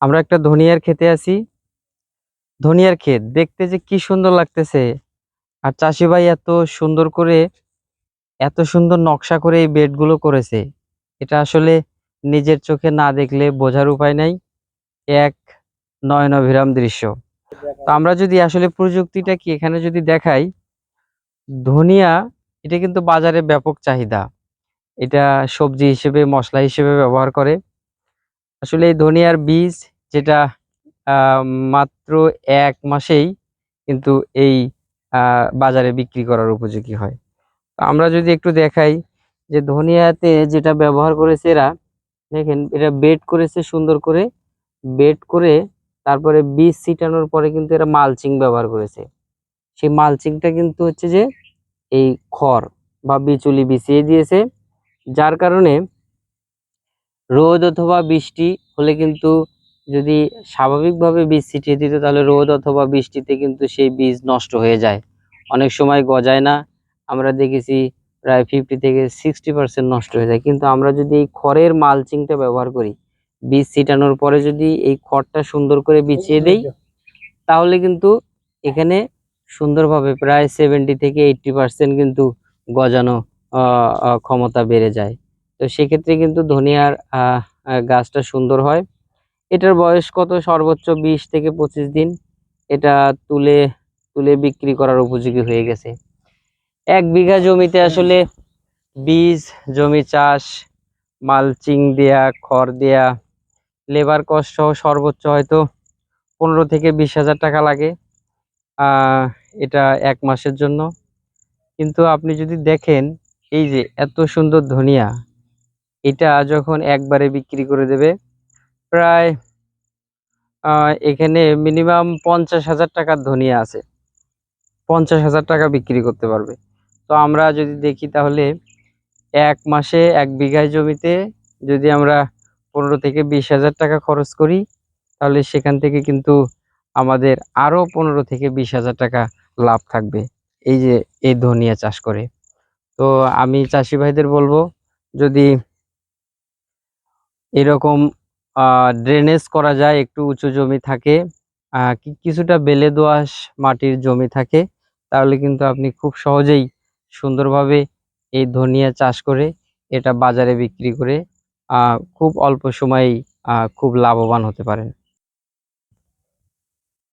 আমরা একটা ধনিয়ার খেতে আছি। ধনিয়ার ক্ষেত দেখতে যে কি সুন্দর লাগতেছে। আর চাষি ভাই এত সুন্দর নকশা করে এই বেড গুলো করেছে। এটা আসলে নিজের চোখে না দেখলে বোঝার উপায় নাই। এক নয়নাভিরাম দৃশ্য। তো আমরা যদি আসলে প্রযুক্তিটা কি এখানে যদি দেখাই, ধনিয়া এটা কিন্তু বাজারে ব্যাপক চাহিদা। এটা সবজি হিসেবে, মশলা হিসেবে ব্যবহার করে। আসলে এই ধনিয়ার বীজ যেটা আহ, মাত্র 1 মাসেই কিন্তু এই বাজারে বিক্রি করার উপযোগী হয়। তো আমরা যদি একটু দেখাই যে ধনিয়াতে যেটা ব্যবহার করেছে এরা, দেখেন এটা বেড করেছে সুন্দর করে। বেড করে তারপরে বীজ ছিটানোর পরে কিন্তু এরা মালচিং ব্যবহার করেছে। সেই মালচিংটা কিন্তু হচ্ছে যে এই খড় বা বিচুলি বিছিয়ে দিয়েছে, যার কারণে রোদ অথবা বৃষ্টি হলে কিন্তু, যদি স্বাভাবিকভাবে বীজ ছিটিয়ে দিত তাহলে রোদ অথবা বৃষ্টিতে কিন্তু সেই বীজ নষ্ট হয়ে যায়, অনেক সময় গজায় না। আমরা দেখেছি প্রায় 50 থেকে 60% নষ্ট হয়ে যায়। কিন্তু আমরা যদি এই খড়ের মালচিংটা ব্যবহার করি, বীজ ছিটানোর পরে যদি এই খড়টা সুন্দর করে বিছিয়ে দেই, তাহলে কিন্তু এখানে সুন্দরভাবে প্রায় 70 থেকে 80% কিন্তু গজানো ক্ষমতা বেড়ে যায়। তো সেক্ষেত্রে কিন্তু ধনিয়ার গাছটা সুন্দর হয়। এটার বয়স কত, সর্বোচ্চ 20 থেকে 25 দিন। এটা তুলে তুলে বিক্রি করার উপযোগী হয়ে গেছে। 1 বিঘা জমিতে আসলে বীজ, জমি চাষ, মালচিং দেয়া, খড় দেয়া, লেবার কস্ট সহ সর্বোচ্চ হয়তো 15 থেকে 20 হাজার টাকা লাগে আহ এটা 1 মাসের জন্য। কিন্তু আপনি যদি দেখেন, এই যে এত সুন্দর ধনিয়া, এটা যখন একবারে বিক্রি করে দেবে, প্রায় এখানে মিনিমাম 50 হাজার টাকার ধনিয়া আছে, 50 হাজার টাকা বিক্রি করতে পারবে। তো আমরা যদি দেখি তাহলে 1 মাসে 1 বিঘায় জমিতে যদি আমরা 15 থেকে 20 হাজার টাকা খরচ করি, তাহলে সেখান থেকে কিন্তু আমাদের আরো 15 থেকে 20 হাজার টাকা লাভ থাকবে এই যে এই ধনিয়া চাষ করে। তো আমি চাষি ভাইদের বলবো, যদি এরকম ড্রেনেজ করা যায়, একটু উঁচু জমি থাকে, কিছুটা বেলে দোআঁশ মাটির জমি থাকে, তাহলে কিন্তু আপনি খুব সহজেই সুন্দরভাবে এই ধনিয়া চাষ করে এটা বাজারে বিক্রি করে খুব অল্প সময়েই খুব লাভবান হতে পারেন।